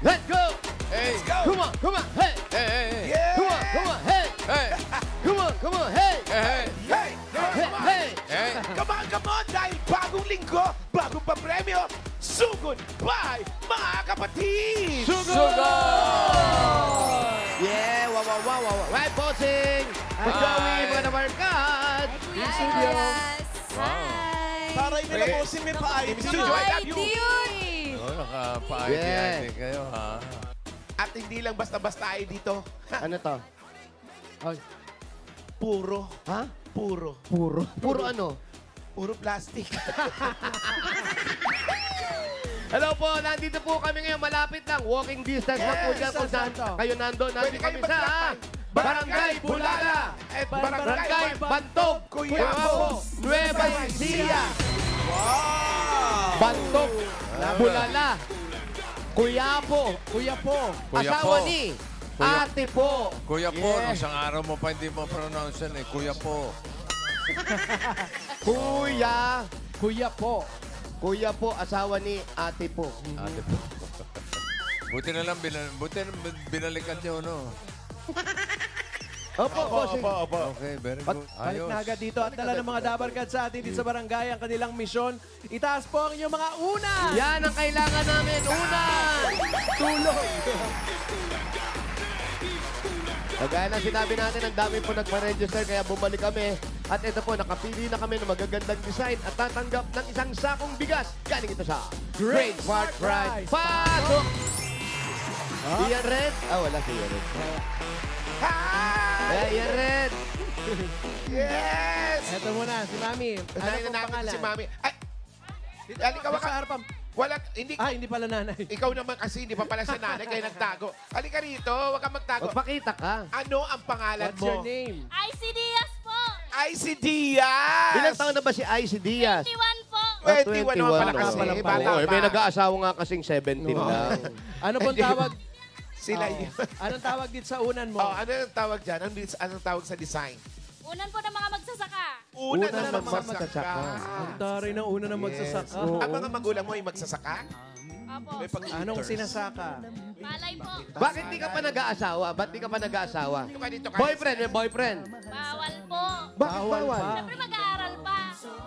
Let's go! Hey! Let's go! Come on, come on, hey! Hey, hey, hey! Yeah! Come on, hey! Hey! Come on, hey! Hey! Hey! Hey, Come on! hey! Hey! Come on! Dahil bagong linggo, bagong papremyo, sugod by mga kapatid! Sugod! Yeah, wow. Right, bossing! With Joey, mga namarkad! In studio. Wow. Taray nila Eh, po si Mir pa Hi, Studio, I love you! Oh, nakapa-ID kayo, ha? At hindi lang basta-basta ay dito. Ano to? Ay, Puro. ha? Puro. Puro ano? Puro plastic. Hello po, nandito po kami ngayon. Malapit lang. Walking distance lang po Yes, dyan kung saan kayo nandun. Nandito kami sa Barangay Bulala, At Barangay Bantog, Quiapo, Nueva Ecija. Wow! Bantog, Bulala, Quiapo, asawa ni Ate po. Kuya po, Yeah. isang araw mo pa hindi mo pronounce yan eh. Kuya po. Kuya po, asawa ni Ate po. Ate po. Buti na lang, binalikan niyo, no? Opo, bossing. Okay, very good. Balik na agad dito at dala ng mga dabarkad sa atin dito sa barangay ang kanilang misyon. Itaas po ang inyong mga una! Yan ang kailangan namin. Una! Tulong! Kagaya na sinabi natin, ang dami po nagpa-register kaya bumalik kami. At ito po, nakapili na kami ng magagandang design at tatanggap ng isang sakong bigas. Galing ito sa Great Smart Prize. Pasok! Ian Red? Wala si Ian Red. Hi! Ian Red! Yes! Eto muna, si Mami. Ano Unahin pong na namin pangalan? si Mami. Ay! Halika Sa ka. harapan. Wala, hindi. Hindi pala nanay. Ikaw naman kasi, hindi pa pala siya nanay, kaya nagtago. Halika rito, huwag kang magtago. Magpakita ka. Ano ang pangalan What's mo? your name? IC Diaz po. Ay, si Diaz! Ilang taon na ba si Icy Diaz? 21 po. 21 naman pala kasi. pala pala. Bata May pa. nag-aasawa nga kasing 17 lang. Ano pong Hindi. tawag? Sila Oo. yun. Anong tawag dito sa unan mo? Oh, ano yung tawag dyan? Anong tawag sa design? Unan po ng mga magsasaka. Una Una na ng magsasaka. magsasaka. Ang taray ng una na magsasaka. Ang mga magulang mo ay magsasaka? Opo. May pag- Anong sinasaka? Malay po. Bakit di ka pa nag-aasawa? Ba't di ka pa nag-aasawa? Dito ka, dito ka. Boyfriend, may boyfriend. Bawal po. Bakit Bawal bawal? pa. Siyempre mag-aaral pa.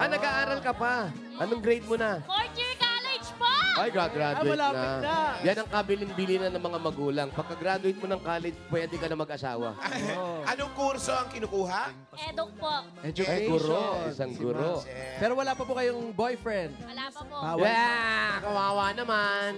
Nag-aaral ka pa. Anong grade mo na? 4th year college po. Ay, graduate malapit na. Yan ang kabilin-bilinan ng mga magulang. Pagka-graduate mo ng college, pwede ka na mag-asawa. Anong kurso ang kinukuha? Eduk po. Education. Isang guro. Pero wala pa po kayong boyfriend. Wala pa po. Bawal. Kawawa naman.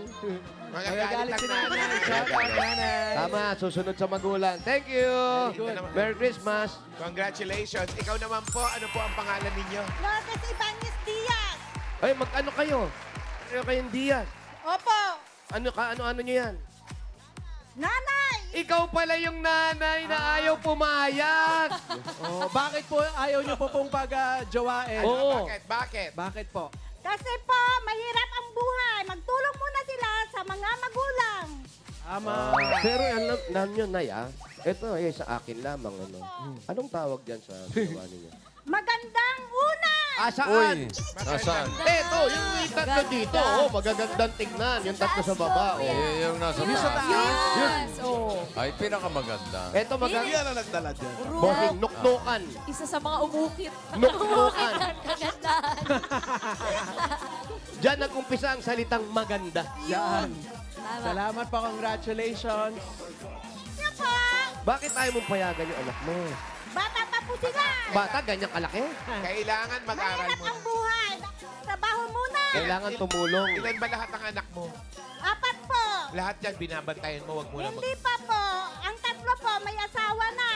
Magagalit si na. nanay. Shout out, nanay. Tama, susunod sa magulang. Thank you. good. Merry Christmas. Congratulations. Ikaw naman po, ano po ang pangalan ninyo? Lourdes Ibanez Diaz. Ay, mag-ano kayo? Ano kayong Diaz? Opo. Ano nyo yan? Nanay. Ikaw pala yung nanay na ayaw pumayag. Oh, bakit po ayaw niyo po pong pag-jowain? Oo. Bakit? Bakit po? Kasi po, mahirap ang buhay. Magtulong muna sila sa mga magulang. Ama. Pero alam nyo, Nay, ito sa akin lamang. Anong tawag dyan sa ginawa ninyo? Magandang una. Saan? Nasaan? Ito, yung tatlo dito. Oh, magagandang tingnan. Yung tatlo sa baba. Oh. Yung nasa Yung sa taas. taas. Ay, pinakamaganda. Ito Yan ang nagdala dyan. bossing, nuknukan. Isa sa mga umukit. Nuknukan. Kagandahan. Diyan nag-umpisa ang salitang maganda. Yan. Salamat po, congratulations. Yan po. Bakit ayaw mong payagan yung anak mo? Bata pa po sila. Bata, ganyang kalaki. Kailangan mag-aral Mahirap mo. ang buhay. Trabaho muna. Kailangan tumulong. Ilan ba lahat ang anak mo? 4 po. Lahat yan binabantayan mo, wag mo na Hindi pa po. Ang 3 po, may asawa na.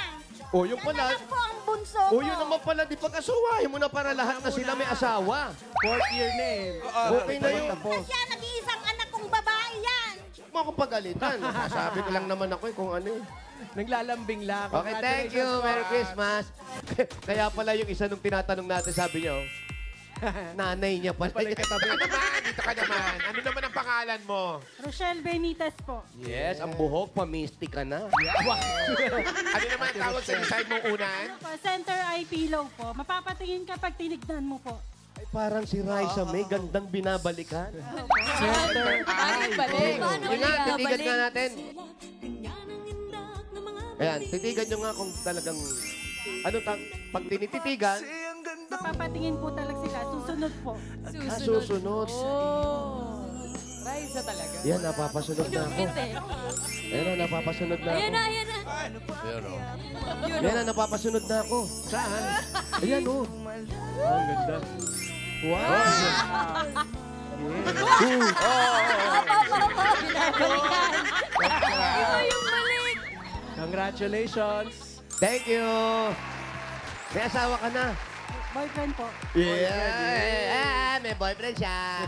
O, yung Yan na pala. lang po ang bunso O, ko. yun naman pala. Di pag-asuwahin mo na para lahat na sila may asawa. 4th year na eh. Okay na yun. Kasi yan, nag-iisang anak kong babae yan. Huwag mo akong pagalitan. Sabi ko lang naman ako kung ano eh. Naglalambing lang. Okay, thank you. Congratulations po. Merry Christmas. Kaya pala yung isa nung tinatanong natin, sabi niyo, Nanay niya pala. Pala yung katabi. Ano naman? Dito ka naman. Ano naman ang pangalan mo? Rochelle Benitez po. Yes, ang buhok, pamisty ka na. Ano naman ang tawag sa design mong unan? Ano po, center eye pillow po. Mapapatingin kapag tinignan mo po. Ay, parang si Raisa May, gandang binabalikan. Center eye. Balik. Paano Yun nga, ulit? titigan nga natin. Ayan, titigan nyo nga kung talagang... pag tinititigan, Mapapatingin po talaga sila. Susunod po. susunod. Oh. Raisa talaga. Yan, napapasunod na ako. Cute eh. Ayan na, napapasunod na Ayan ako. na, ayan na. Ayan o. Yan na, napapasunod na ako. Saan? Ayan, oh. Oh, ang ganda. Wow! Binabalikan. Iba yung balik. Congratulations! Thank you. May asawa ka na. Boyfriend po. Yeah. May boyfriend siya.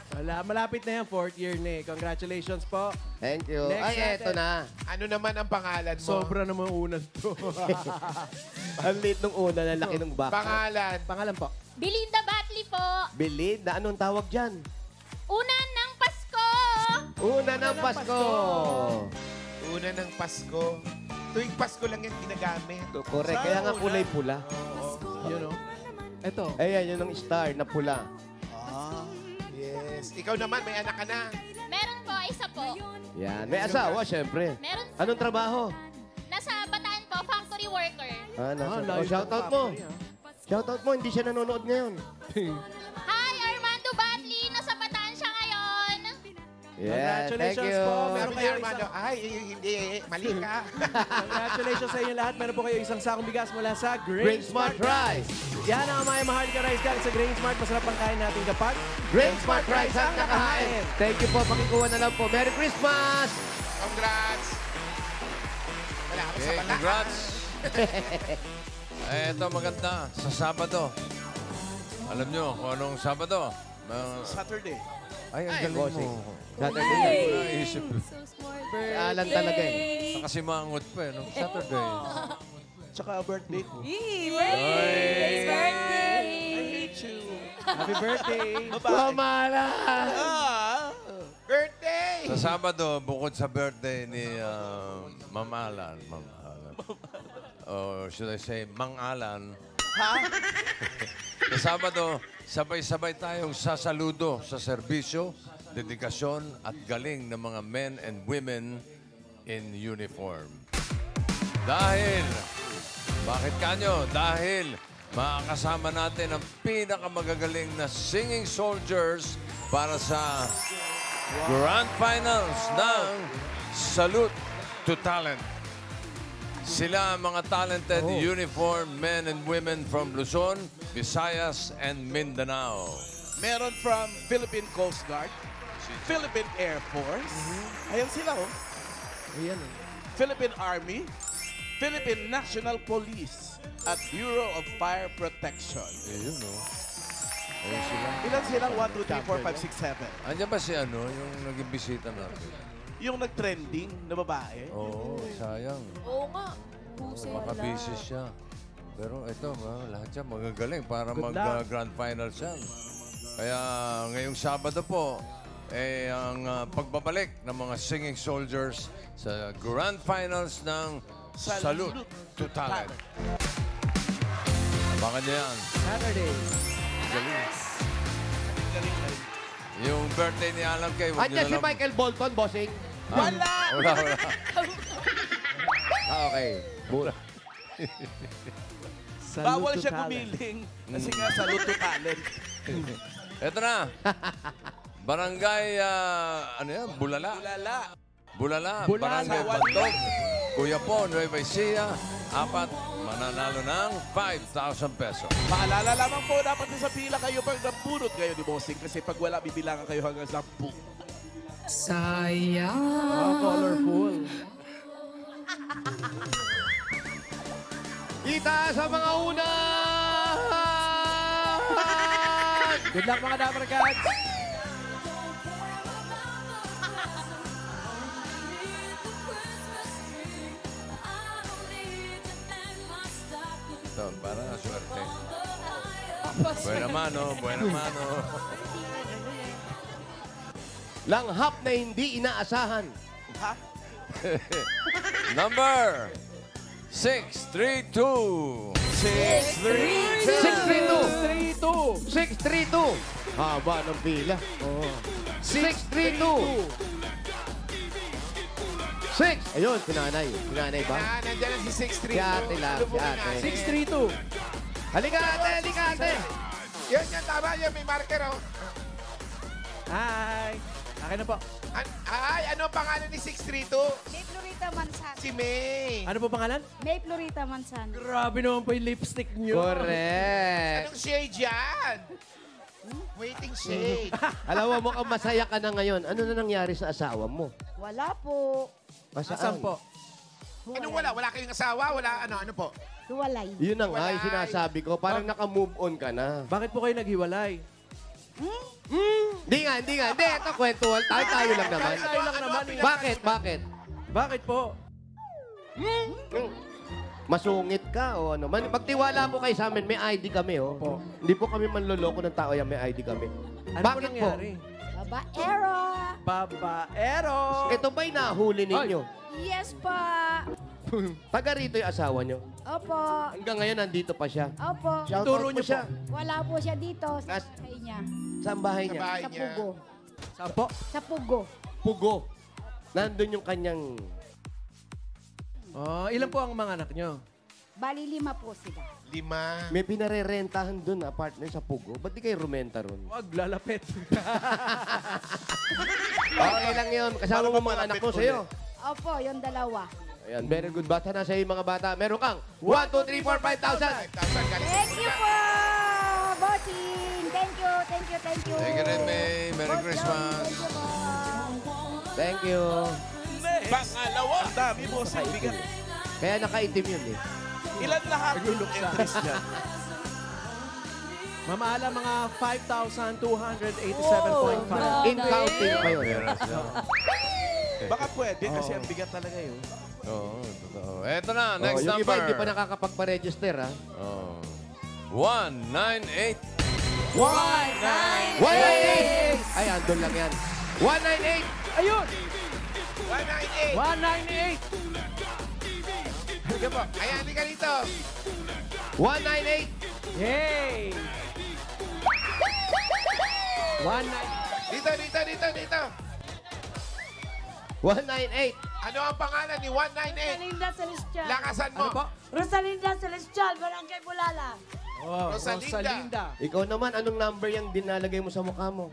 Wala, malapit na yan, 4th year na eh. Congratulations po. Thank you. Next Ay, natin. eto na. Ano naman ang pangalan mo? Sobra naman unan to. Ang liit nung una, ang laki ng baka. Pangalan. Pangalan po. Belinda Batley po. Bilid, na anong tawag dyan? Una ng Pasko. Una ng Pasko. Una ng Pasko. Tuwing Pasko lang yan ginagamit. Correct, kaya nga kulay pula. Yun o. Ito. Ayan, yun ang star na pula. Yes. Ikaw naman, may anak ka na. Meron po, isa po. Yan, may asawa, syempre. Meron po. Anong trabaho? Nasa Bataan po, factory worker. Oh, shoutout mo. Shoutout mo, hindi siya nanonood ngayon. Hi, Armando Batley. Nasa Bataan siya ngayon. Yeah, thank Congratulations you. po. Meron Meron kayo, kayo Armando. Ay, hindi. Mali ka. Congratulations sa inyo lahat. Meron po kayo isang sakong bigas mula sa Grain Grain Smart Smart. Rice. Yan ang mga Maharlika Rice galing sa Grain Smart. Masarap ang kain natin kapag Grain Smart Rice ang nakahain. Thank you po, pakikuha na lang po. Merry Christmas! Congrats. Wala ako sa Okay, Bataan. congrats. Ito maganda. Sa Sabado. Alam nyo kung anong Sabado? Saturday. Ay, ang Ay, galing bossing. mo. Saturday. Naisip. So smart. Alam talaga eh. Nakasimangot pa eh. Nung Saturday. Tsaka birthday ko. Birthday! Birthday! Happy birthday. Pamala! Birthday! Sa Sabado, bukod sa birthday ni Ma'am Alan, or should I say, Mang Alan, sa Sabado, sabay-sabay tayong sasaludo sa serbisyo, dedikasyon at galing ng mga men and women in uniform. Dahil, bakit kanyo? Dahil makakasama natin ang pinakamagagaling na singing soldiers para sa Grand Finals ng Salute to Talent. Sila ang mga talented uniform men and women from Luzon, Visayas, and Mindanao. Meron from Philippine Coast Guard, Philippine Air Force, ayan sila oh. Ayan eh. Philippine Army, Philippine National Police, at Bureau of Fire Protection. Ayun, no? Ayun sila. Ilan silang? 1, 2, 3, 4, 5, 6, 7. Andiyan ba si ano, yung naging bisita natin? Yung nag-trending na babae. Oo, sayang. Oo nga. Pusela. Makabisi siya. Pero ito, lahat siya magagaling para Good luck. mag-grand final siya. Kaya ngayong Sabado po, ang pagbabalik ng mga singing soldiers sa grand finals ng Salute to Talent. Abangan niyo yan. Saturday. Yung birthday ni Alan Kay, huwag niyo Andiyan si na lang- Michael Bolton, bossing. Wala! Wala, wala. Okay. Salute Bawal to siya talent. gumiling kasi nga Salute to Talent. Ito na. Barangay, ano yan? Bulala. Lala. Bulala. Bulala. Barangay Bantog. Kuya po, Nueva Ecija. 4, mananalo ng 5,000 pesos. Paalala lamang po, dapat sa pila kayo pag napurot kayo ni Bossing kasi pag wala, bibilangan kayo hanggang 10. Oh, colorful. Kita sa mga una! Good luck mga Dapper Cats. Ito, para swerte. Buena mano, buena mano. Langhap na hindi inaasahan. Ha? Number 632. 632. 3-2. 632. Haba ng pila. Oh. 632. 6. Ayun, sinanay. Sinanay ba? Nandiyan na si 632. Si ate lang, si ate. 6-3-2. Halika ate, halika ate. Yan, tama yan. May marker, oh. Hi. Akin na po. Ay, ano ang pangalan ni 632? May Florita Mansan. Si May. Ano po pangalan? May Florita Mansan. Grabe naman po yung lipstick nyo. Correct. Anong shade yan? Waiting shade. Alam mo, mukhang masaya ka na ngayon. Ano na nangyari sa asawa mo? Wala po. Asan po? Anong wala? Wala kayong asawa? Wala ano po? Hiwalay. Yun na nga yung Walay. sinasabi ko. Parang naka-move on ka na. Bakit po kayo naghiwalay? Hindi nga. Hindi, ito kwentuhan. Tayo lang naman. Tayo lang naman. Bakit? Bakit po? Masungit ka o ano. Magtiwala po kayo sa amin. May ID kami, oh. Opo. Hindi po kami manloloko ng tao yan. May ID kami. Ano Bakit po nangyari? Babaero. Babaero. Ito ba'y nahuli ninyo? Yes po. Taga rito yung asawa nyo. Opo. Hanggang ngayon, nandito pa siya. Opo. Shoutout Turo po niyo siya. Wala po siya dito sa Nas- bahay niya. Saan bahay Sa niya? bahay Sa niya. Pugo. Saan po? Sa Pugo. Pugo. Nandun yung kanyang... Oh, ilan po ang mga anak nyo? Bali 5 po sila. 5. May pinarerentahan dun, apartment sa Pugo. Ba't di kayo rumenta ron? Wag, lalapit. Okay lang yun. Kasama mo mga anak mo sa'yo. Opo, yung 2. Ayan, very good. Bata na sa'yo mga bata. Meron kang 1, 2, 3, 4, 5,000. Thank you po, bossing. Thank you. Thank you rin, May. Merry Boss Christmas. Joey, thank you po. Thank you. Pangalawa. Ang dami mo sa bigat. Kaya nakaitim yun eh. Ilan lahat yung entries niya? Mamahala mga 5,287.5. In counting pa yun. Meron siya. Baka pwede kasi ang bigat talaga yun. Oo, totoo. Eto na, Oh, next yung iba number. hindi pa nakakapagpa-register, ha? Oh. 198. 198! Ay, andun lang yan. 198! Ayun! 198. 198! Sige po. Ayan, halika dito. 198! Yay! 198. Dito. 198! Ano ang pangalan ni 198? Rosalinda Celestial. Lakasan mo. Ano po? Rosalinda Celestial, Barangay Bulala. Oh, Rosalinda. Rosalinda. Ikaw naman, anong number yung dinalagay mo sa mukha mo?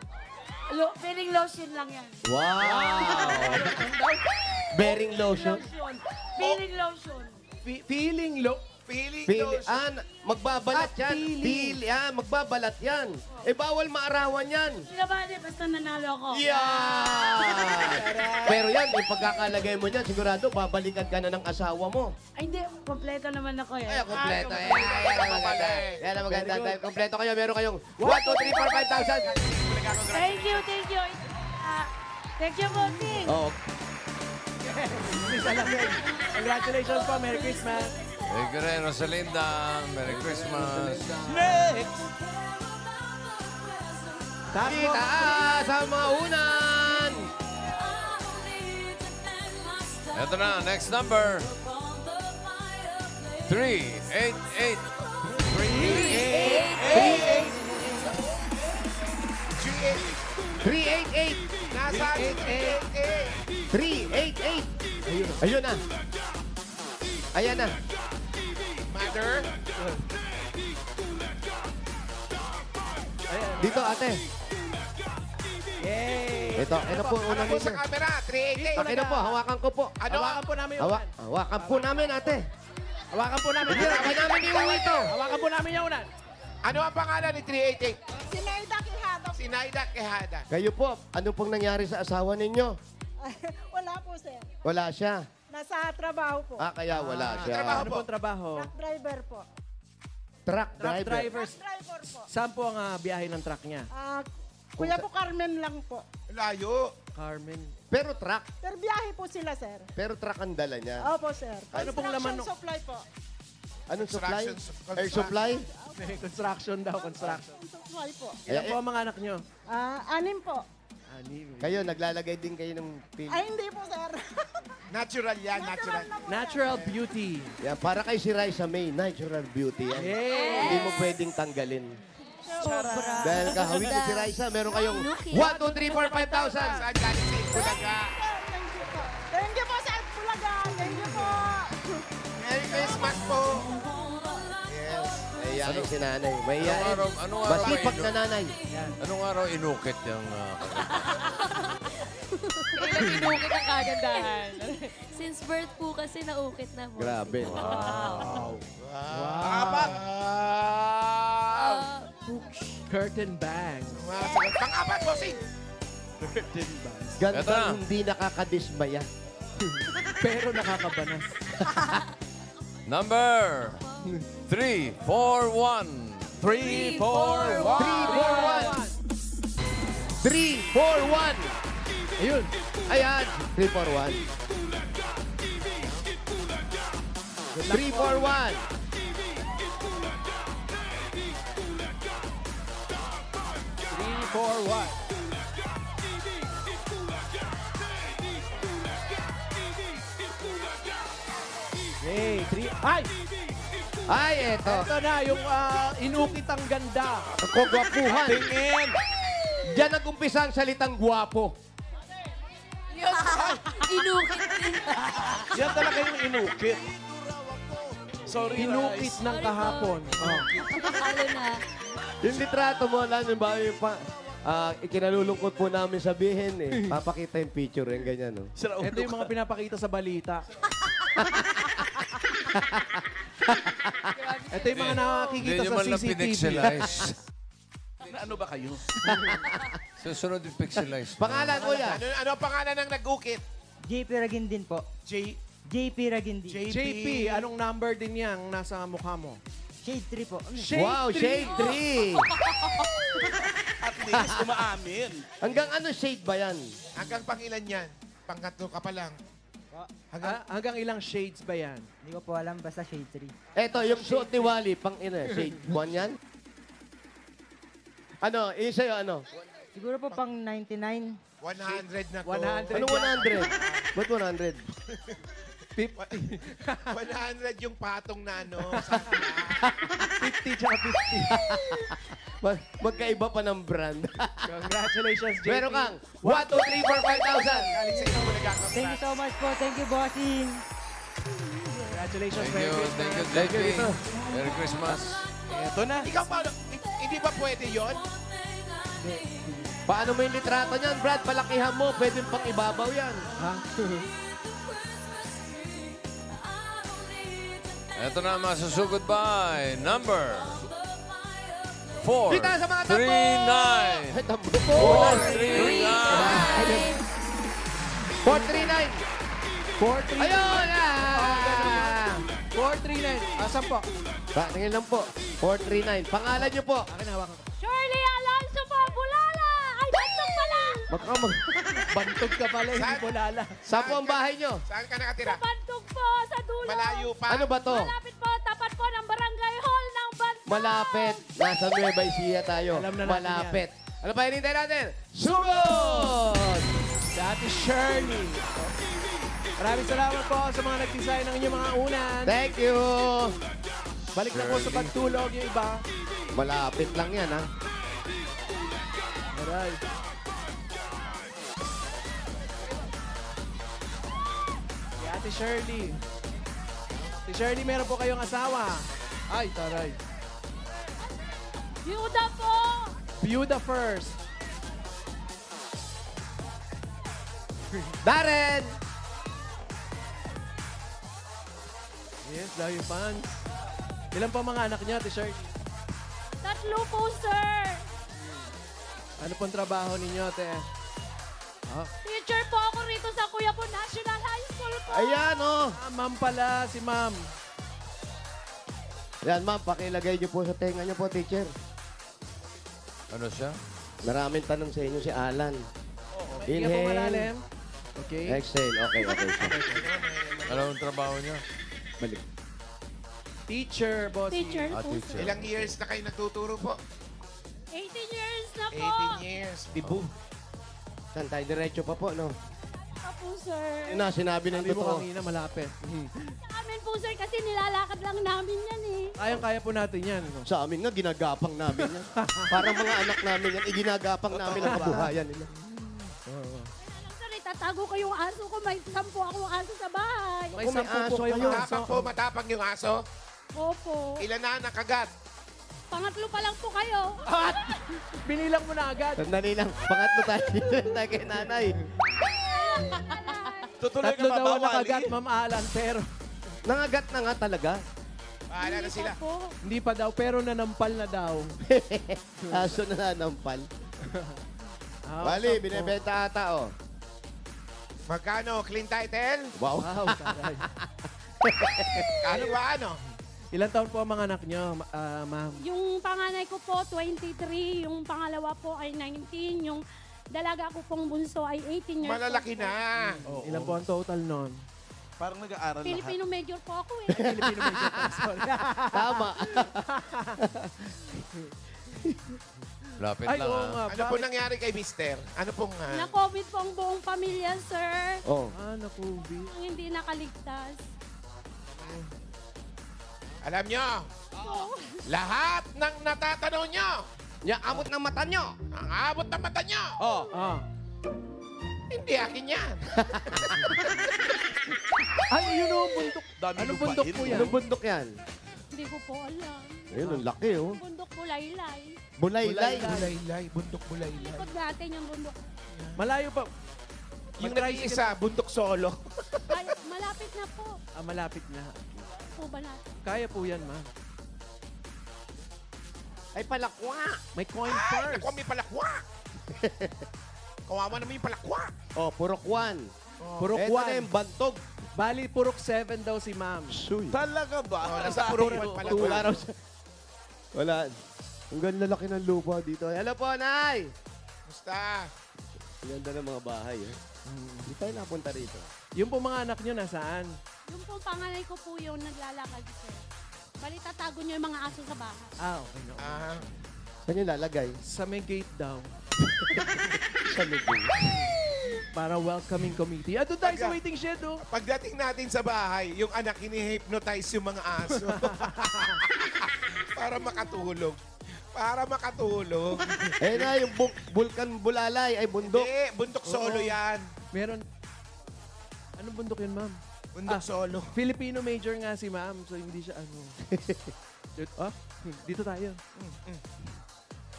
Feeling lotion lang yan. Wow! Bearing lotion? Feeling lotion. Feeling low. Feeling Pili, lotion. magbabalat Ah, yan. pili. Magbabalat yan. Eh, bawal maarawan yan. Sinabali, basta nanalo ako. Yeah! Pero yan, yung pagkakalagay mo dyan, sigurado, babalikan ka na ng asawa mo. Ay, hindi. Kompleto naman ako eh. Ay, kompleto. Ah, Yan ang maganda. Yan ang maganda. Dahil kompleto kayo, meron kayong 1, 2, 3, 4, 5,000. Thank you. Thank you, bossing. Oh, Miss Alamin. Congratulations po. Merry Christmas. Thank you rin, Rosalinda. Merry Christmas. Next. Taas po. kita sa mga unan. Eto na, next number. 388. 388. Nasaan si 388? 388. Ayun na. Ayan na. Mother. Dito, ate. Yay! Ito po, Ano unang po sa linya. camera? 388. Akin na po, hawakan ko po. Ano? Hawakan po namin yung unan. Hawakan po namin, ate. Hawakan po namin. Hindi, hawakan namin yung ito. Hawakan po namin yung unan. Ano ang pangalan ni 388? Si Naida Quijado. Si Naida Quijada. Kayo po, ano pong nangyari sa asawa ninyo? Wala po, sir. Wala siya. Nasa trabaho po. Kaya wala siya. trabaho Ano pong trabaho? Driver po. Truck Truck driver. drivers. Driver po. Saan po ang biyahe ng truck niya? Kuya po Carmen lang po. Layo. Carmen. Pero truck. Pero biyahe po sila, sir. Pero truck ang dala niya. Opo, sir. Ano pong laman Construction supply po. Anong supply? Construction- Air supply? Construction daw, construction. Sorry po. Ilan po ang mga anak nyo? 6 po. Anim. Kayo, naglalagay din kayo ng pili. Ay, hindi po, sir. Natural yan, natural. na po Natural beauty. Yan, para kay si Raisa May, natural beauty yan. Yes! Hindi mo pwedeng tanggalin. Sobra. Dahil kahawig ni si Raisa, meron kayong 1, 2, 3, 4, 5,000. Saan galing sa Bulaga? Thank you po. Thank you po, sir. Bulaga. Thank you po. Merry Christmas po. Yes. Mahihain si nanay. Mahihain. Anong araw Masipag ba na nanay. Anong araw inukit yung Kailan inukit ang kagandahan? Since birth po kasi naukit na po. Grabe. Pang-apat. Curtain bangs. Pang-apat, bossing. Curtain bangs. Ganda Eto na. hindi nakakadismaya. Pero nakakabanas. number 3, 4, 1. 3, 4, 3, 4, 1. 1. Ayun. Ayan. 3, 4, 1. 3, 4, 1. 3, 4, 1. Hey, 3. Ay! Ay, eto. Ito na, yung inukit ang ganda. Kagwapuhan. Tingin! Diyan nag-umpisa ang salitang gwapo. Inukit din. Yan talaga yung inukit. Sorry, inukit ng kahapon. Oh. Ano na? Yung litrato mo, alam yung ba, yung ikinalulungkot po namin sabihin eh. Papakita yung picture, yung ganyan, no? Ito yung mga pinapakita sa balita. Ito yung mga nakikita Hindi sa nyo man lang CCTV. pinixelize. Ano ba kayo? Susunod yung pixelize. Pangalan ko yan. Ano ang pangalan ng nag-ukit? JP Ragindin po. JP Ragindin. JP, anong number din yang nasa mukha mo? Shade 3 po. Wow, shade 3. At least umaamin. Hanggang ano shade ba yan? Hanggang pangilan yan? Pangkatlo ka pa lang. Hanggang ilang shades ba yan? Hindi ko po alam, basta shade 3. Eto, yung suot ni Wally, pang ina, shade 1 yan? Ano, yung sa'yo, ano? Siguro po pang 99. 100 na to. 100. Anong 100? Ba't 100? 100 yung patong na ano. 50 tsaka 50. Magkaiba pa ng brand. Congratulations, JP. Meron kang 1, 2, 3, 4, 5,000. Galing sa inyo Bulaga. Thank you so much po. Thank you, bossing. Congratulations, Thank Merry you, Christmas. thank you, JP. Merry Christmas. Ito na. Ikaw pa, hindi ba pwede yon? Paano mo yung litrato niyan, Brad? Palakihan mo. Pwede pang ibabaw yan. Ha? Ito na, masusugod by number 4, Dito sa mga 3, tambo! 9. Ay, tambo po. 4, 3, 9. 439. Ayun! Ah! 439. Asan po? Tingin lang po. 439. Pangalan niyo po. Akin hawakan ko. Shirley Alonso po, Bulala. Ay, bantog pala. Bantog ka pala, hindi Saan? po lala. Saan po ang bahay niyo? Saan ka nakatira? Bantog po, sa dulo. Malayo pa. Ano ba to? Malapit po, tapat po ng barangay hall ng Bantog. Malapit. Nasa Nueva Ecija tayo. Alam na natin Malapit. Ano pa hinintay natin? Sugod! Si Ate Shirley. Maraming salamat po sa mga nag-design ng inyong mga unan. Thank you! Balik na po sa pagtulog yung iba. Malapit lang yan, ha? Alright. Si Ate Shirley. Si Shirley, meron po kayong asawa. Ay, taray. Yuda po. Byuda first. Darren! Yes, dahil fans. Ilan pa mga anak niya, Ate Shirley? 3 po, sir. Ano pong trabaho ninyo, Ate? Teacher po ako rito sa Kuya po National High School po. Ayan, oh! Ah, ma'am pala, si ma'am. Yan, ma'am, pakilagay niyo po sa tenga niyo po, teacher. Ano siya? Maraming tanong sa inyo si Alan. Hinga po Inhale. malalim. Okay. Exhale. Okay, okay. Ano ang trabaho niya? Balik. Teacher, bossy. Teacher Ah, po, teacher. sir. Ilang years na kayo nagtuturo po? 18 years na po. 18 years. Tibo. Saan tayo? Diretso pa po, no? Pa po, sir. Yun na, sinabi ng Sabi mo totoo. kanina, malapit. Sa amin po, sir, kasi nilalakad lang namin yan eh. Kayang-kaya po natin yan. No? Sa amin nga, ginagapang namin yan. Parang mga anak namin yan, iginagapang namin ang kabuhayan nila. Kaya lang, sir, itatago ko yung aso ko. May 10 akong aso sa bahay. May Kung may 10 po aso kayong kayo. Matapang po, matapang yung aso. Opo. Ilan na nakagat? Pangatlo pa lang po kayo. Binilang mo na agad. Sandali lang, pangatlo tayo dito tayo kay nanay. Tutuloy Tatlo daw ang nakagat, Ma'am Alan, pero Nangagat na nga talaga. Bahala na sila. Po. hindi pa daw, pero nanampal na daw. Aso na nanampal. Ah, Bali, 10. binibenta ata, oh. Magkano? Clean title? Wow. Wow, taray. Kano ba ano? Ilan taon po ang mga anak nyo, ma'am? Yung panganay ko po, 23. Yung pangalawa po ay 19. Yung dalaga ko pong bunso ay 18 years Malalaki old po. na. Ilan po ang total nun? Parang nag-aaral Filipino major po ako eh. Filipino major po, sorry. Tama. Lapit Ay, lang, oo ha? nga. Ano po nangyari kay Mister? Ano pong... Na-COVID po ang buong pamilya, sir. Oh. Naku, B. Ang hindi nakaligtas. alam nyo, lahat ng natatanaw nyo, Ya, amot ng mata nyo. ang abot ng mata nyo, Ah. hindi akin yan. Ay, yun o, bundok. Dami Anong lupain bundok po mo. yan? Anong bundok yan? Hindi ko po alam. Ayun, ang laki, oh. Bundok Bulaylay. Bulaylay. Bulaylay, bundok bulaylay. Likod natin yung bundok. Malayo pa. Yung Mag-try nag-iisa, bundok solo. Ay, malapit na po. malapit na. Po ba natin? Kaya po yan, ma'am. Ay, palakwa. May coin Ay, first. naku, may palakwa. Kawawa naman yung palakwa. Oh, purok 1. Purok Ito na 1. yung bantog. Bali, purok 7 daw si ma'am. Suy. Talaga ba? Oh, nasa purok one pala. Wala raw siya. Wala. Ang ganda laki ng lupa dito. Hello po, Nay! Musta? Ang ganda ng mga bahay, eh. Hindi tayo napunta rito. Yung po mga anak nyo, nasaan? Yung pong panganay ko po yung naglalakad, sir. Bali, tatago niyo yung mga aso sa bahay. Okay. No. Ah, Saan yung lalagay? Sa may gate daw. Sa lubong. Para welcoming committee. Doon tayo sa Pagka- waiting shed, oh. pagdating natin sa bahay, yung anak hini-hypnotize yung mga aso. Para makatulog. Para makatulog. Eh na, yung Vulcan Bulalay ay bundok. Hindi, bundok solo Oo. yan. Meron. Anong bundok yun, ma'am? Bundok solo. Filipino major nga si ma'am, so hindi siya ano. Dito tayo.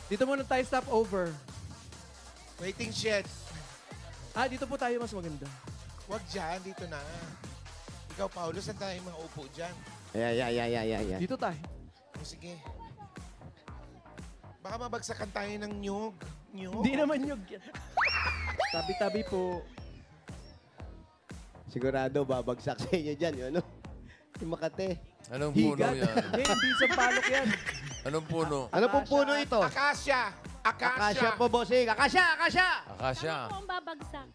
Dito muna tayo stop over. Waiting shed. Dito po tayo mas maganda. Huwag dyan, dito na. Ikaw, Paulo, saan tayo mga upo dyan? Yeah. Dito tayo. O, sige. Baka mabagsakan tayo ng nyug. Nyug. Hindi naman yung... Tabi-tabi po. Sigurado, babagsak sa inyo dyan. Yung ano? Yung Makate. Anong puno Higad. yan? Hindi sa palok yan. Anong puno? Ano pong puno ito? Akasya. Akasya po, bossing. Akasya! Akasya. Ano po ang babagsak?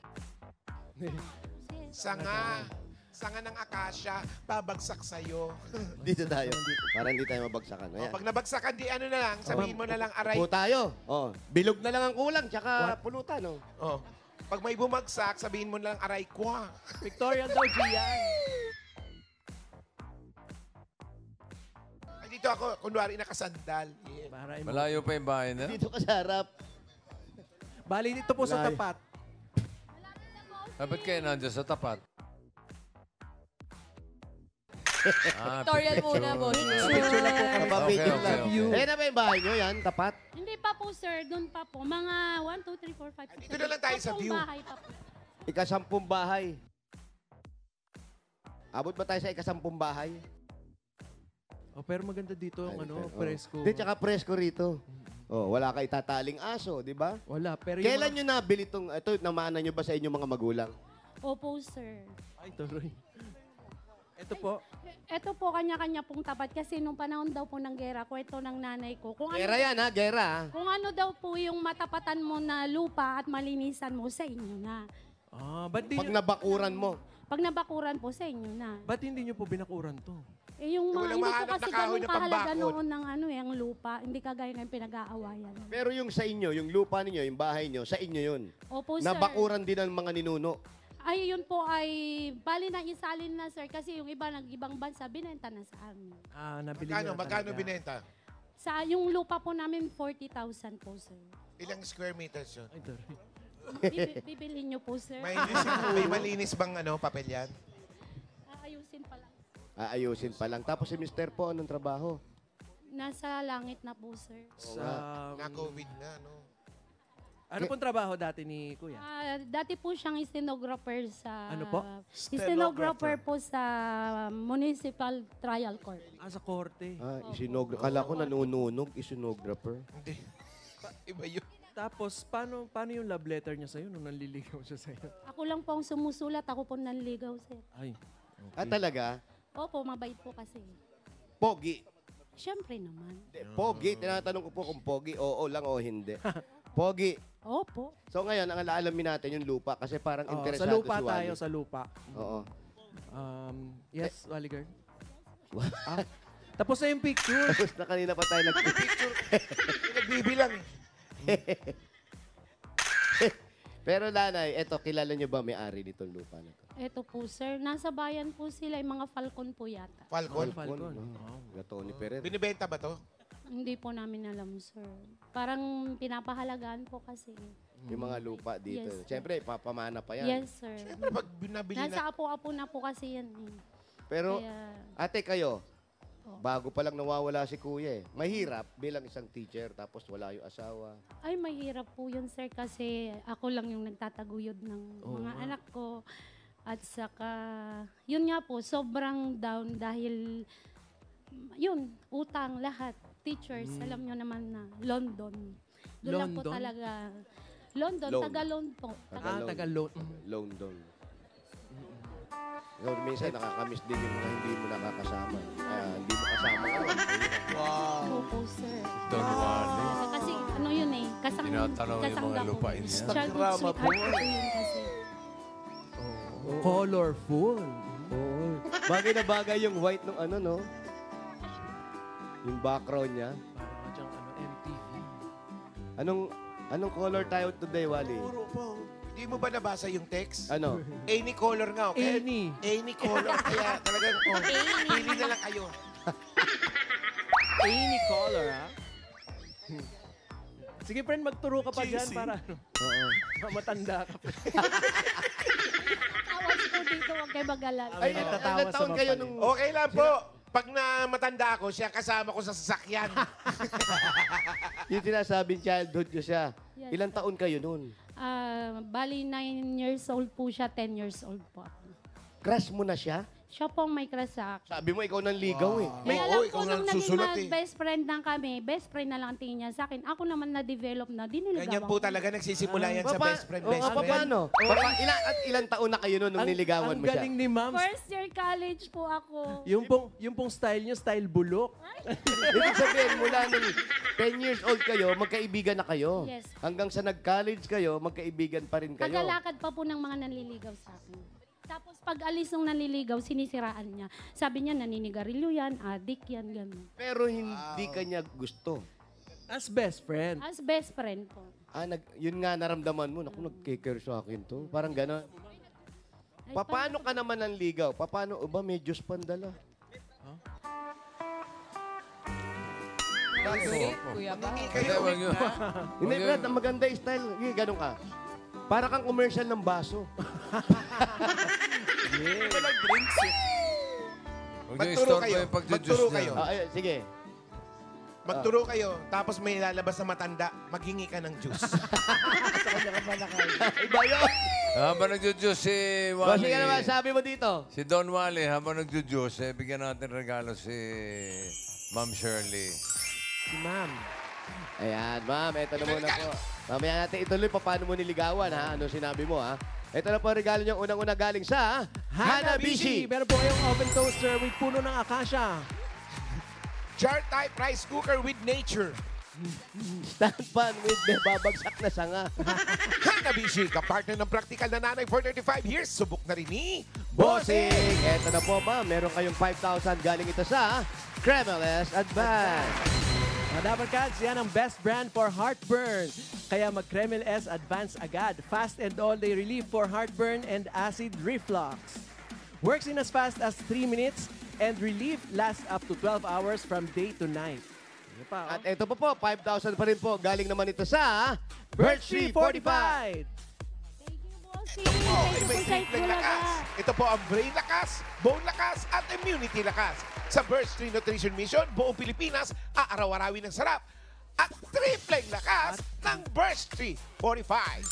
Sanga. Sanga ng akasya, babagsak sa'yo. Dito tayo. Para hindi tayo mabagsakan. O, Ayan. pag nabagsakan, di ano na lang, sabihin mo na lang aray. Po tayo. Oh, bilog na lang ang kulang, tsaka pulutan. Oh. Oh. Pag may bumagsak, sabihin mo na lang aray kwa. Victoria daw, Gian. Ay, dito ako, kunwari nakasandal. Yeah. Para Malayo pa yung bahay na? Dito ka sa harap. Bali dito po sa Malayo. tapat. Dapat kayo nandiyan sa tapat. Tutorial muna, boss. Picture na po kami. Kapapigil Okay, lang. okay, okay. Eh na ba yung bahay nyo yan? Tapat? Hindi pa po, sir. Doon pa po. Mga 1, 2, 3, 4, 5, 6, Dito na lang tayo sa 10 view. bahay pa po. Ika-10 bahay. Abot ba tayo sa ika-10 bahay? Oh, pero maganda dito ang ano, Oh. presko. Di, tsaka presko rito. Oh, wala ka itataling aso, di ba? Wala, pero yung Kailan nyo nabili itong, ito, namana nyo ba sa inyong mga magulang? Opo, sir. Ay, tuloy. Ito po. Ito po, kanya-kanya pong tapat. Kasi nung panahon daw po ng gera, kwento ng nanay ko. Kung Gera yan ha, gera ha. Kung ano daw po yung matapatan mo na lupa at malinisan mo, sa inyo na. Ba't, Pag nabakuran mo. Pag nabakuran po, sa inyo na. ba't hindi nyo po binakuran to? Yung mga, Walang hindi po mahanap kasi na kahoy ganun na kahalaga pambakod. noon ng ang lupa. Hindi kagaya ng pinag-aawayan. Pero yung sa inyo, yung lupa ninyo, yung bahay nyo, sa inyo yun. Opo, sir. Nabakuran din ng mga ninuno. Ay, yun po ay, bali na isalin na, sir. Kasi yung iba, ibang bansa, binenta na sa amin. Nabili niyo na Magkano talaga. binenta? Sa yung lupa po namin, 40,000 po, sir. Ilang square meters yun? Ay, taray. Bibilhin nyo po, sir. May malinis bang papel yan? Aayusin pa lang. Aayusin pa lang. Tapos si Mr. po, anong trabaho? Nasa langit na po, sir. Na-COVID na, no? Ano pong trabaho dati ni Kuya? Dati po siyang stenographer sa... Ano po? Stenographer po sa Municipal Trial Court. Sa korte. Kala ko nanununog, isinographer. Hindi. Iba yun. Tapos, paano yung love letter niya sa'yo nung nanliligaw siya sa'yo? Ako lang po ang sumusulat, ako po nanligaw, sir. Ay. Talaga? Opo, mabait po kasi. Pogi. Siyempre naman. Pogi. Tinatanong ko po kung pogi, oo lang o hindi. Pogi. Opo. So ngayon, ang alaalamin natin yung lupa kasi parang Sa interesado lupa si Wally. tayo, sa lupa. Oo. Yes, Wally girl. Tapos na yung picture. Tapos na kanina pa tayo Picture. Nagbibilang. Pero nanay, eto, kilala niyo ba may-ari nitong lupa na to? Ito po, sir. Nasa bayan po sila, yung mga falcon po yata. Falcon. Falcon. Gato ni Perez. Binibenta ba to? Hindi po namin alam, sir. Parang pinapahalagaan po kasi. Yung mga lupa dito. Yes, sir. Siyempre, papamana pa yan. Yes, sir. Siyempre, pag binabili Nasa na... apo-apo na po kasi yan. Eh. Pero, Kaya, ate kayo, bago pa lang nawawala si kuya eh. Mahirap bilang isang teacher tapos wala yung asawa. ay, mahirap po yun, sir, kasi ako lang yung nagtataguyod ng mga anak ko. At saka, yun nga po, sobrang down dahil, yun, utang, lahat. Teachers, alam nyo naman na, London. Doon lang po London? talaga. London, Loan. taga-loan po. Taga-loan. London. So, minsan nakakamiss din yung mga hindi mo nakakasama. Kaya hindi mo kasama ka. Opo, sir. Don Wally. Kasi ano yun eh, Tinatanong yung mga lupain niya. Childhood sweetheart ko yun kasi. Colorful. Bagay na bagay yung white ng ano, no? Yung background niya. Parang dyang MTV. Anong color tayo today, Wally? Puro po. Hindi mo ba nabasa yung text? Ano? Any color nga, okay? Any color. Kaya talagang, pili na lang kayo. Any color, ha? Sige, friend, magturo ka pa dyan para Oo. matanda ka pa. Awas po dito, huwag kayo mag-alala. Ay, natatawa ilang sa taon kayo mapalit. nung... Okay lang po. Pag na matanda ako, siya kasama ko sa sasakyan. Yung sinasabing childhood nyo siya. Yes, Ilang taon kayo nun? Bali, 9 years old po siya, 10 years old po ako. Crush mo na siya? Siya pong may crush sa akin. Sabi mo, ikaw nang ligaw eh. Kaya Oo, lang ikaw po, na nung naging susulat eh. best friend lang kami, best friend na lang ang tingin niya sa akin. Ako naman na-develop na, diniligawan Ganyan po ko. talaga nagsisimula yan sa best friend, best friend. Paano? Ilang taon na kayo nun nung niligawan mo Ang siya? galing ni ma'am. First year college po ako. Yung pong style niyo, style bulok. Ibig sabihin, mula nung 10 years old kayo, magkaibigan na kayo. Yes. Hanggang sa nag-college kayo, magkaibigan pa rin kayo. Tagalakad pa po ng mga nanliligaw sa akin. Tapos pag alis nung nanliligaw, sinisiraan niya. Sabi niya, naninigarilyo yan, adik yan, gano'n. Pero hindi kanya gusto. As best friend. As best friend po. Yun nga naramdaman mo, naku, nag-care sa akin to. Parang gano'n. Ay, Paano ka naman nanligaw? Paano? O ba, may Diyos pandala? Kuya ba? Hindi, wag yun. Hindi, Brad, ang maganda yung style. Yung gano'n ka. Para kang commercial ng baso. Walang drinks eh. Huwag niyo Magturo istorbo kayo. yung pagjujuice Magturo niya. kayo. Sige. Magturo kayo, tapos may lalabas na matanda, maghingi ka ng juice. Iba yun. Habang nagjujuice si Bossing Wally, ka naman, sabi mo dito. si Don Wally, habang nagjujuice, bigyan natin regalo si Ma'am Shirley. Si ma'am. Ayan, ma'am, eto na muna po. Mamaya natin ituloy pa paano mo niligawan, ha? Ano sinabi mo, ha? Ito na po ang regalo niyong unang-una galing sa Hanabishi. Meron po kayong oven toaster with puno ng akasya. Jar type rice cooker with nature. Stand pan with may babagsak na sanga. Hanabishi, kapartner ng practical na nanay for 35 years. Subok na rin ni Bossing! Eto na po ba, meron kayong 5,000 galing ito sa Cremeles Advance. Mga Dapper Cats, yan ang best brand for heartburn. Kaya mag-Kremel S Advance agad. Fast and all-day relief for heartburn and acid reflux. Works in as fast as 3 minutes and relief lasts up to 12 hours from day to night. Ano pa, oh? At ito po 5,000 pa rin po. Galing naman ito sa Birch Tree 45. Thank you, bossing. Ito po ay Thank you may po sa tripleng Itbulaga. lakas. Ito po ang brain lakas, bone lakas, at immunity lakas. Sa Birch Tree Nutrition Mission, buong Pilipinas, aaraw-arawin ng sarap. At tripleng lakas ng Birch Tree 45.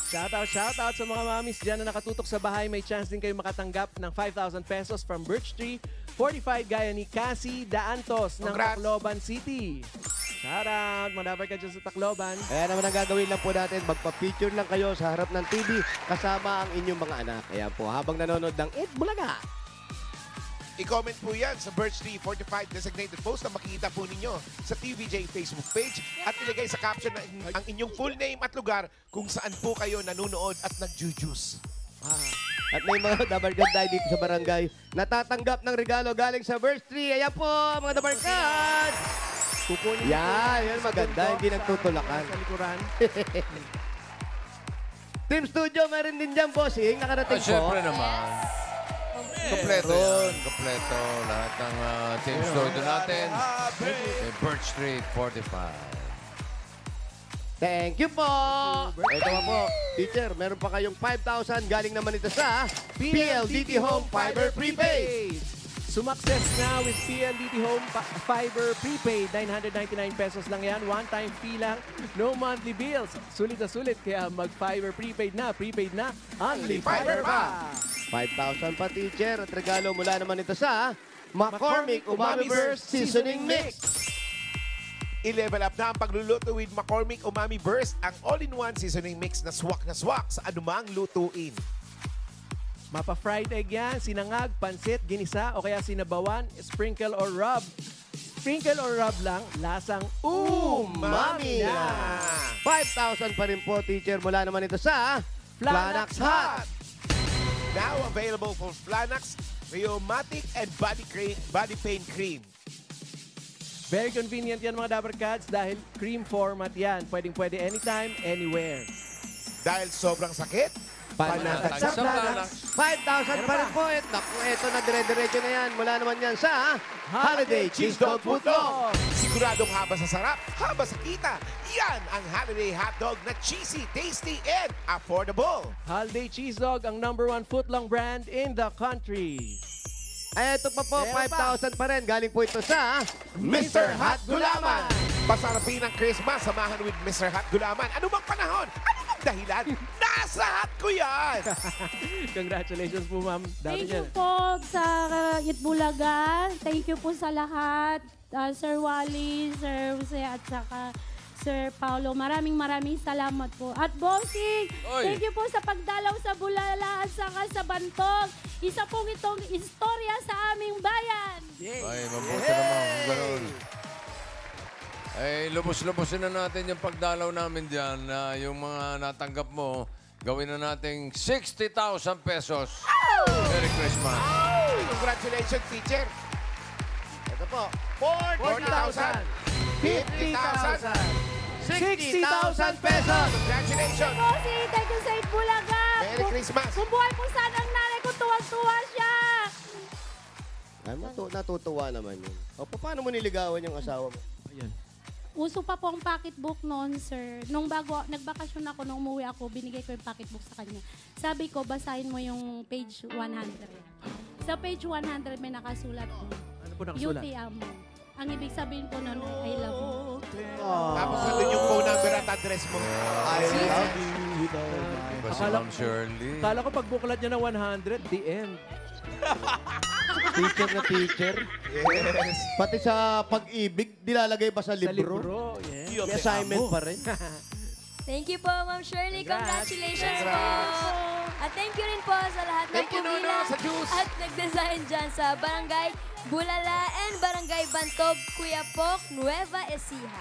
Shoutout sa mga mamis dyan na nakatutok sa bahay. May chance din kayo makatanggap ng 5,000 pesos from Birch Tree 45 gaya ni Cassie Daantos ng Congrats. Tacloban City. Shoutout, mga Dapper Cats dyan sa Tacloban. Kaya naman ang gagawin lang po natin, magpa-picture lang kayo sa harap ng TV kasama ang inyong mga anak. Kaya po, habang nanonood ng Itbulaga. I-comment po yan sa Birch Tree 45 designated post na makikita po ninyo sa TVJ Facebook page at ilagay sa caption ang inyong full name at lugar kung saan po kayo nanonood at nag-juice. At may mga dabarganday dito sa barangay natatanggap ng regalo galing sa Birch Tree. Ayan po, mga dabargan! Kukunin Yan maganda, hindi nagtutulakan. Sa likuran. Team Studio, meron din dyan, bossing. Nakarating po. Siyempre naman. Kompleto yan. Kompleto. Lahat ng team studio natin. May Birch Street 45. Thank you po! Ito pa po, teacher, meron pa kayong 5,000 galing naman ito sa PLDT Home Fiber Prepaid. Sumakses na with PLDT Home Fiber Prepaid. 999 pesos lang yan. One-time fee lang. No monthly bills. Sulit na sulit. Kaya mag-Fiber Prepaid na. Prepaid na. Only Fiber pa. 5,000 pa, teacher. At regalo mula naman ito sa McCormick Umami Burst Seasoning Mix. I-level up na ang pagluluto with McCormick Umami Burst, ang all-in-one seasoning mix na swak sa anumang lutuin. Mapa-fried egg yan, sinangag, pansit, ginisa, o kaya sinabawan, sprinkle or rub. Sprinkle or rub lang, lasang Umami na. na! 5,000 pa rin po, teacher. Mula naman ito sa Flanax Hot. Now available for Flanax, Rheomatic, and Body Pain Cream. Very convenient yan, mga Dapper Cats, dahil cream format yan. Pwedeng-pwede anytime, anywhere. Dahil sobrang sakit, Panatag sa Flanax. 5,000 pa rin po. Naku, ito na dire-diretso na yan. Mula naman yan sa Holiday Cheese Dog Footlong. Siguradong haba sa sarap, haba sa kita. Yan ang Holiday Hotdog na cheesy, tasty, and affordable. Holiday Cheese Dog, ang #1 footlong brand in the country. Ay, ito pa po, Meron 5,000 pa rin. Galing po ito sa Mr. Hot Gulaman. Pasarapin ang Christmas, samahan with Mr. Hot Gulaman. Ano bang panahon? Ano bang dahilan? Nasa hot ko yan! Congratulations po, ma'am. Thank you po sa Itbulaga. Thank you po sa lahat. Sir Wally, Sir Jose, at saka Sir Paulo. Maraming salamat po. At Bossing, Oy. thank you po sa pagdalaw sa Bulala at saka sa Bantog. Isa pong itong istorya sa aming bayan. Ay, mabuti naman. Ganun. Ay, lubos-lubosin na natin yung pagdalaw namin dyan. Yung mga natanggap mo, gawin na nating 60,000 pesos. Merry Christmas. Congratulations, teacher. Ito po, 40,000. 50,000. 60,000 pesos. Congratulations. Bossing, thank you sa Itbulaga. Merry Christmas. Kung buhay po sana ang nanay ko, tuwang-tuwa siya. Ay, natutuwa naman yun. O, paano mo niligawan yung asawa mo? Ayan. Uso pa po ang pocketbook noon, sir. Nung bago, nagbakasyon ako, nung umuwi ako, binigay ko yung pocketbook sa kanya. Sabi ko, basahin mo yung page 100. Sa page 100 may nakasulat po. Ano po nakasulat? Yuti amo. Ang ibig sabihin po noon, I love you. Tapos nandun yung phone number at address mo. I love you. Diba si Akala- Ma'am Shirley? Kala ko pag buklat niya ng 100, the end. Teacher na teacher. Yes. Pati sa pag-ibig, nilalagay pa sa Sa libro. libro. Yeah. Yo May te assignment amo. pa rin. Thank you po, Ma'am Shirley. Congrats. Congratulations po. Congrats. At thank you rin po sa lahat ng Thank you, Nono, pumila sa juice. at nag-design dyan sa Barangay Bulala and Barangay Bantog, Kuya Pok, Nueva Ecija.